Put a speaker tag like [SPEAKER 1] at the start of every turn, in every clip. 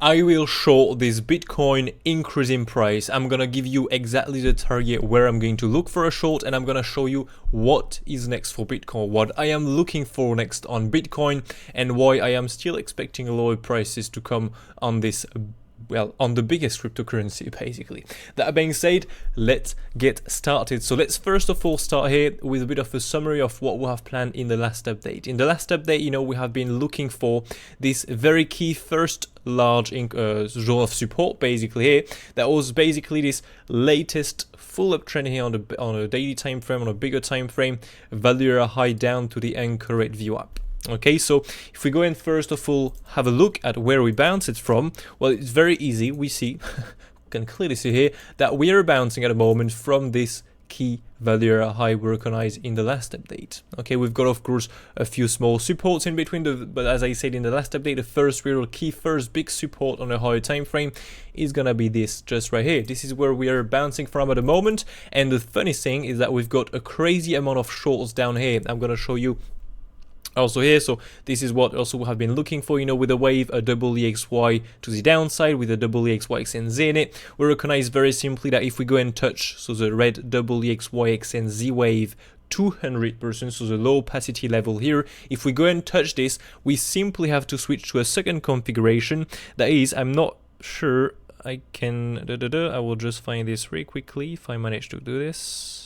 [SPEAKER 1] I will short this Bitcoin increase in price. I'm gonna give you exactly the target where I'm going to look for a short, and I'm gonna show you what is next for Bitcoin, what I am looking for next on Bitcoin, and why I am still expecting lower prices to come on this, well, on the biggest cryptocurrency basically. That being said, let's get started. So let's first of all start here with a bit of a summary of what we have planned in the last update. In the last update, you know, we have been looking for this very key first large zone of support basically here. That was basically this latest full uptrend here on a daily time frame, on a bigger time frame, value high down to the anchor rate view up. Okay, so if we go in first of all have a look at where we bounce it from, well, it's very easy. We see can clearly see here that we are bouncing at the moment from this key value high we recognized in the last update. Okay, we've got of course a few small supports in between, but as I said in the last update, the first real key, first big support on a higher time frame is gonna be this just right here. This is where we are bouncing from at the moment, and the funny thing is that we've got a crazy amount of shorts down here. I'm gonna show you also here. So this is what also we have been looking for, you know, with a wave, a double EXY to the downside with a double EXY XNZ in it. We recognize very simply that if we go and touch, so the red double EXY XNZ wave 200%, so the low opacity level here, if we go and touch this, we simply have to switch to a second configuration. That is, I'm not sure I can, I will just find this really quickly if I manage to do this.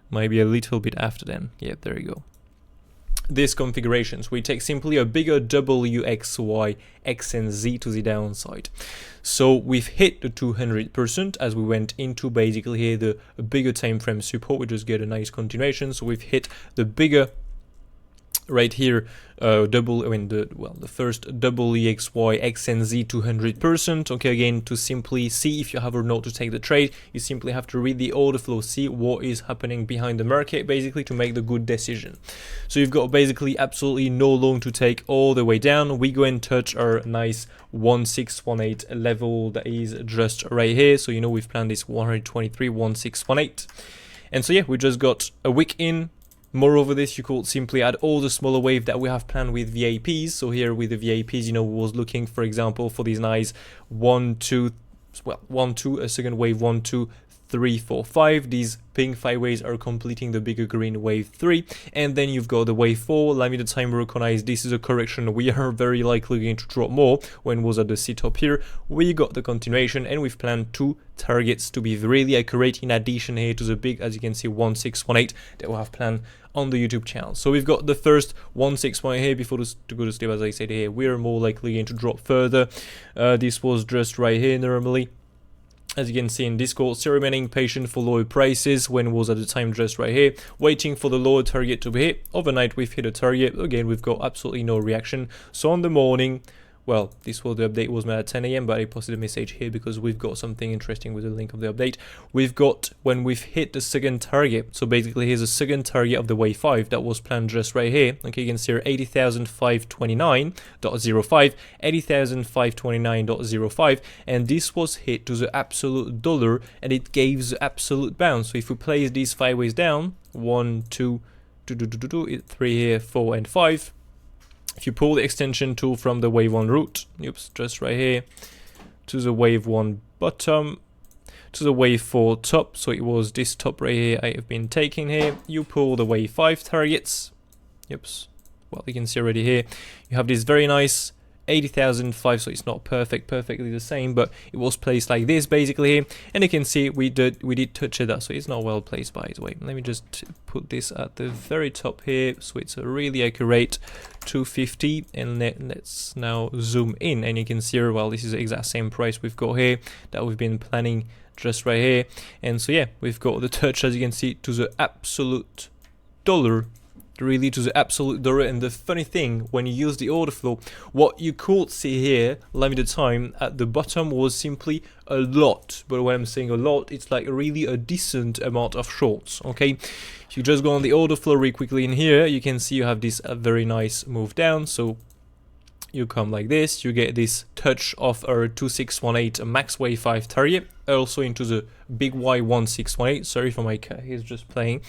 [SPEAKER 1] Maybe a little bit after then. Yep, there you go. This configuration, so we take simply a bigger WXY XNZ to the downside. So we've hit the 200% as we went into basically here the bigger time frame support. We just get a nice continuation. So we've hit the bigger right here, the first double EXY XNZ 200%. Okay, again, to simply see if you have or not to take the trade, you simply have to read the order flow, see what is happening behind the market basically to make the good decision. So you've got basically absolutely no long to take all the way down. We go and touch our nice 1618 level that is just right here. So you know we've planned this 123 1618, and so yeah, we just got a wick in. Moreover, this you could simply add all the smaller wave that we have planned with VAPs. So here with the VAPs, you know, we was looking, for example, for these nice 1, 2, a second wave 1, 2, 3, 4, 5. These pink 5 waves are completing the bigger green wave 3, and then you've got the wave 4. Limited time recognize this is a correction. We are very likely going to drop more when was at the C-top here. We got the continuation, and we've planned 2 targets to be really accurate in addition here to the big, as you can see, 1618 that we have planned on the YouTube channel. So we've got the first 1618 here. Before to go to sleep, as I said here, we are more likely going to drop further. This was just right here normally. As you can see in Discord, still remaining patient for lower prices when was at the time just right here, waiting for the lower target to be hit. Overnight we've hit a target, again we've got absolutely no reaction. So on the morning, well, this was the update was made at 10 AM, but I posted a message here because we've got something interesting with the link of the update. We've got when we've hit the second target. So basically here's a second target of the wave 5 that was planned just right here. Okay, you can see here 80,529.05, 80,529.05, and this was hit to the absolute dollar, and it gave the absolute bounce. So if we place these 5 ways down, 1, 2, 3 here, 4 and 5. If you pull the extension tool from the wave 1 root, oops, just right here, to the wave 1 bottom, to the wave 4 top, so it was this top right here I have been taking here, you pull the wave 5 targets, oops, well you can see already here, you have this very nice 80,005, so it's not perfectly the same, but it was placed like this basically here, and you can see we did touch it up, so it's not well placed by the way. Let me just put this at the very top here, so it's a really accurate 250, and let's now zoom in, and you can see, well, this is the exact same price we've got here that we've been planning just right here, and so yeah, we've got the touch, as you can see, to the absolute dollar, really to the absolute dollar. And the funny thing, when you use the order flow, what you could see here limited time at the bottom was simply a lot, but when I'm saying a lot, it's like really a decent amount of shorts. Okay, if you just go on the order flow really quickly in here, you can see you have this very nice move down. So you come like this, you get this touch of our 2618 max wave 5 target, also into the big Y1618. Sorry for my cat, he's just playing.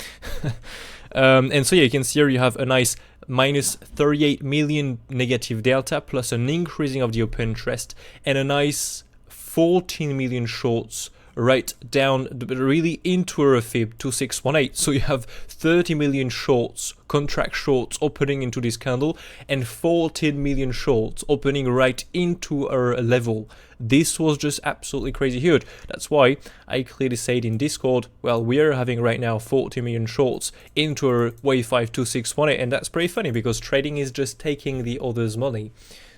[SPEAKER 1] And so yeah, you can see here you have a nice minus 38 million negative delta plus an increasing of the open interest and a nice 14 million shorts right down really into our fib 2618. So you have 30 million shorts, contract shorts opening into this candle and 14 million shorts opening right into our level. This was just absolutely crazy huge. That's why I clearly said in Discord, well, we are having right now 40 million shorts into our wave 5 2618, and that's pretty funny because trading is just taking the other's money.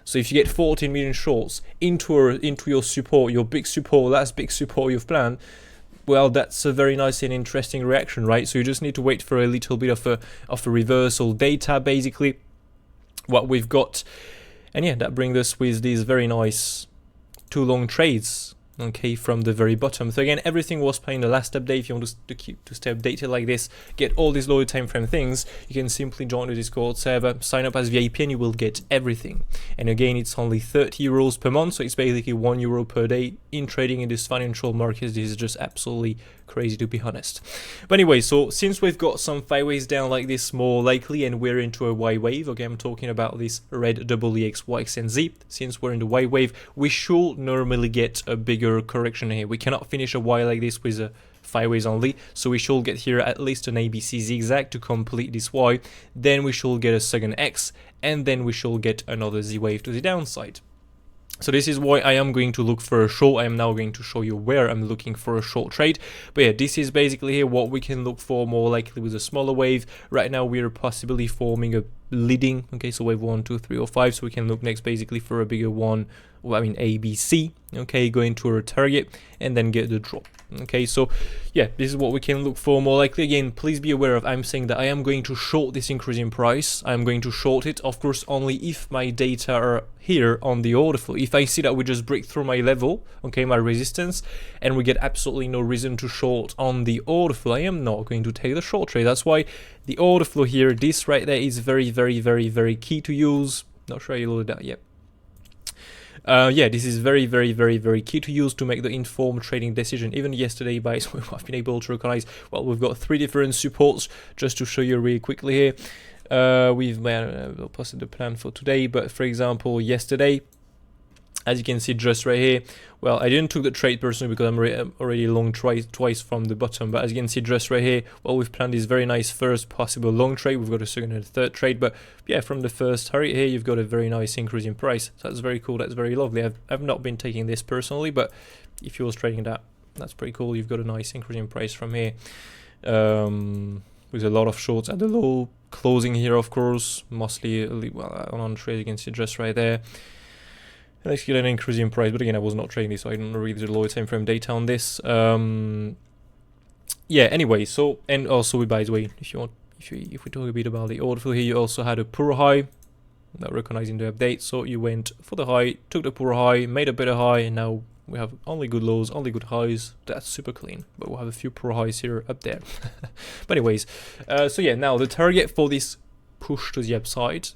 [SPEAKER 1] So if you get 14 million shorts into your support, your big support, last big support you've planned, well, that's a very nice and interesting reaction, right? So you just need to wait for a little bit of a reversal data, basically, what we've got. And yeah, that brings us with these very nice 2 long trades, okay, from the very bottom. So again, everything was playing the last update. If you want to stay updated like this, get all these lower time frame things, you can simply join the Discord server, sign up as VIP, and you will get everything. And again, it's only 30 euros per month, so it's basically €1 per day in trading in this financial market. This is just absolutely crazy, to be honest. But anyway, so since we've got some 5 waves down like this more likely and we're into a Y wave, okay, I'm talking about this red EX, Y, X, and Z. Since we're in the Y wave, we should normally get a bigger correction here. We cannot finish a Y like this with a 5 waves only, so we should get here at least an ABC zigzag to complete this Y, then we should get a second X, and then we should get another Z wave to the downside. So this is why I am going to look for a short. I am now going to show you where I'm looking for a short trade. But yeah, this is basically here what we can look for more likely with a smaller wave. Right now we are possibly forming a leading, okay, so wave 1, 2, 3, or 5. So we can look next basically for a bigger one, well, I mean ABC, okay, going to our target and then get the drop. Okay, so yeah, this is what we can look for more likely. Again, please be aware of, I'm saying that I am going to short this increase in price. I'm going to short it, of course, only if my data are here on the order flow. If I see that we just break through my level, okay, my resistance, and we get absolutely no reason to short on the order flow, I am not going to take the short trade. That's why the order flow here, this right there, is very, very, very, very key to use. Not sure I loaded that yet. Yeah, this is very, very, very, very key to use to make the informed trading decision. Even yesterday, by so I've been able to recognize, well, we've got 3 different supports, just to show you really quickly here. We've posted the plan for today, but for example, yesterday, as you can see just right here, well, I didn't took the trade personally because I'm already long twice from the bottom, but as you can see just right here, well, we've planned this very nice first possible long trade. We've got a second and a third trade, but yeah, from the first target here, you've got a very nice increase in price. So that's very cool. That's very lovely. I've not been taking this personally, but if you was trading that, that's pretty cool. You've got a nice increase in price from here. With a lot of shorts at the low closing here, of course, mostly, well, on trade, you can see just right there. Let's get an increase in price, but again, I was not trading this, so I don't read the lower time frame data on this. Yeah, anyway, so, and also, by the way, if you want, if we talk a bit about the order flow here, you also had a poor high, not recognizing the update, so you went for the high, took the poor high, made a better high, and now we have only good lows, only good highs. That's super clean, but we'll have a few poor highs here up there. But anyways, so yeah, now the target for this push to the upside,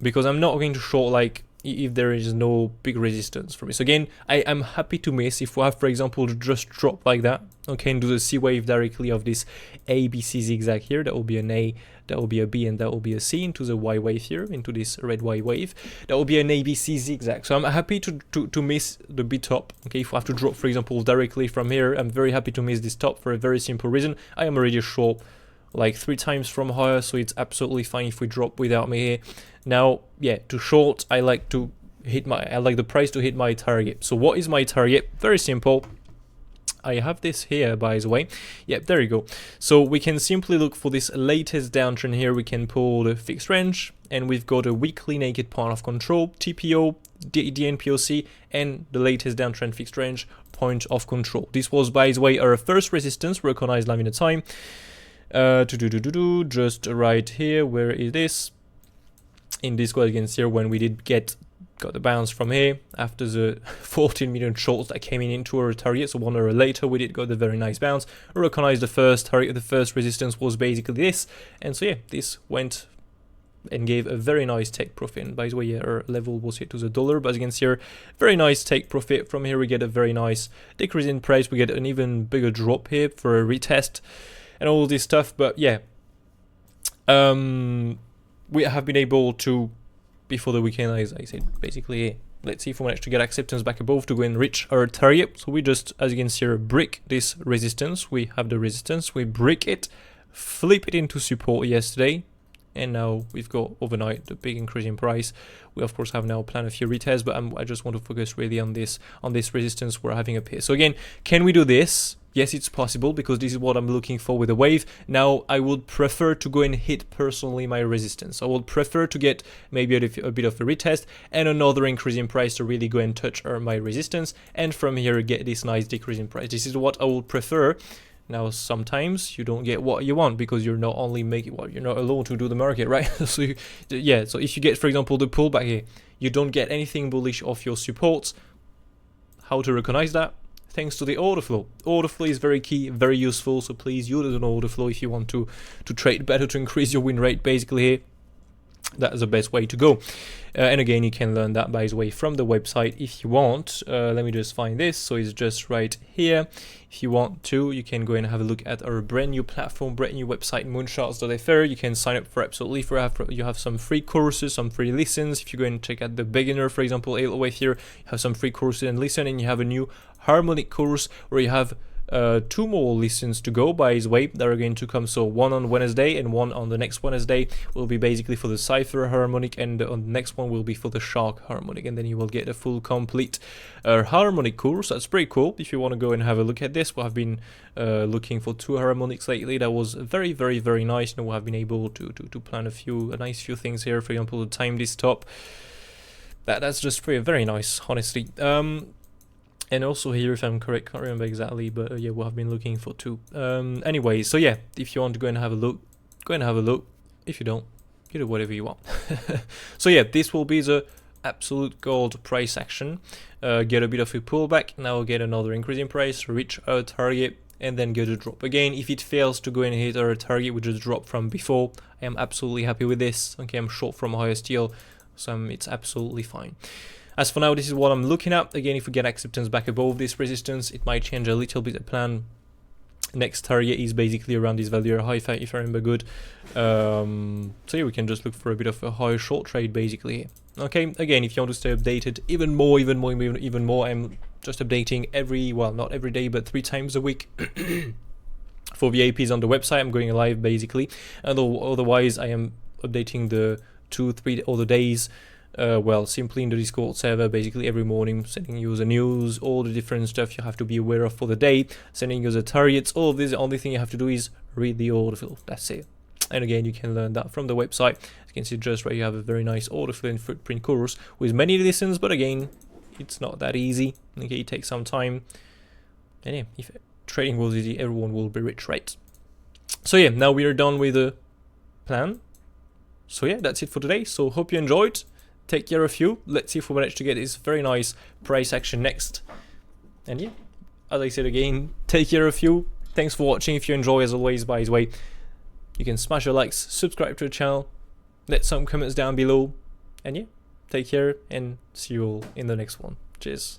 [SPEAKER 1] because I'm not going to short like if there is no big resistance from it. So again, I am happy to miss if we have, for example, to just drop like that, okay, and do the C wave directly of this ABC zigzag here. That will be an A, that will be a B, and that will be a C into the Y wave here, into this red Y wave. That will be an ABC zigzag. So I'm happy to miss the B top, okay. If I have to drop, for example, directly from here, I'm very happy to miss this top for a very simple reason. I am already short like 3 times from higher, so it's absolutely fine if we drop without me here. Now, yeah, to short, I like the price to hit my target. So what is my target? Very simple. I have this here, by the way. Yep, there you go. So we can simply look for this latest downtrend here. We can pull the fixed range, and we've got a weekly naked point of control, TPO, DNPOC, and the latest downtrend fixed range point of control. This was, by the way, our first resistance recognized live in the time. Just right here, where is this? In this code, you can see when we did got the bounce from here after the 14 million shorts that came into our target. So 1 hour later, we did got the very nice bounce. Recognize the first target, the first resistance was basically this, and so yeah, this went and gave a very nice take profit. And by the way, yeah, our level was hit to the dollar, but as you can see here, very nice take profit. From here we get a very nice decrease in price, we get an even bigger drop here for a retest and all this stuff. But yeah, we have been able to, before the weekend, as I said, basically, let's see if we manage to get acceptance back above to go and reach our target. So we just, as you can see here, break this resistance. We have the resistance, we break it, flip it into support yesterday, and now we've got overnight the big increase in price. We of course have now planned a few retests, but I just want to focus really on this resistance we're having up here. So again, can we do this? Yes, it's possible, because this is what I'm looking for with the wave. Now, I would prefer to go and hit personally my resistance. I would prefer to get maybe a bit of a retest and another increase in price to really go and touch my resistance, and from here get this nice decrease in price. This is what I would prefer. Now, sometimes you don't get what you want, because you're not only making, well, you're not alone to do the market, right? So yeah, so if you get, for example, the pullback here, you don't get anything bullish off your supports. How to recognize that? Thanks to the order flow. Order flow is very key, very useful, so please use an order flow if you want to trade better, to increase your win rate basically here. That is the best way to go. And again, you can learn that, by the way, from the website if you want. Let me just find this. So it's just right here. If you want to, you can go and have a look at our brand new platform, brand new website, mooncharts.fr. You can sign up for absolutely free. You have some free courses, some free listens. If you go and check out the beginner, for example, all here, you have some free courses and listen, and you have a new harmonic course where you have 2 more lessons to go, by the way, that are going to come. So one on Wednesday and one on the next Wednesday will be basically for the cipher harmonic, and on the next one will be for the shark harmonic, and then you will get a full complete harmonic course. That's pretty cool if you want to go and have a look at this. We have been looking for 2 harmonics lately. That was very, very, very nice. You know, we have been able to plan a nice few things here. For example, the time this top. That's just very nice, honestly. And also here, if I'm correct, can't remember exactly, but yeah, we have been looking for 2. Anyway, so yeah, if you want to go and have a look, go and have a look. If you don't, you do whatever you want. So yeah, this will be the absolute gold price action. Get a bit of a pullback, now get another increase in price, reach our target, and then get a drop. Again, if it fails to go and hit our target, which is drop from before, I am absolutely happy with this. Okay, I'm short from higher steel, so it's absolutely fine. As for now, this is what I'm looking at. Again, if we get acceptance back above this resistance, it might change a little bit the plan. Next target is basically around this value high, if I remember good. So yeah, we can just look for a bit of a higher short trade basically. Okay, again, if you want to stay updated even more, I'm just updating not every day, but 3 times a week. For VIPs on the website, I'm going live basically, and otherwise I am updating the 2-3 other days. Simply in the Discord server, basically every morning, sending you the news, all the different stuff you have to be aware of for the day, sending you the targets, all of this. The only thing you have to do is read the order flow. That's it. And again, you can learn that from the website. As you can see just right, you have a very nice order flow and footprint course with many lessons, but again, it's not that easy. Okay, it takes some time. And yeah, if trading was easy, everyone will be rich, right? So yeah, now we are done with the plan. So yeah, that's it for today. So hope you enjoyed. Take care of you. Let's see if we manage to get this very nice price action next. And yeah, as I said again, take care of you. Thanks for watching. If you enjoy, as always, by the way, you can smash your likes, subscribe to the channel, let some comments down below. And yeah, take care and see you all in the next one. Cheers.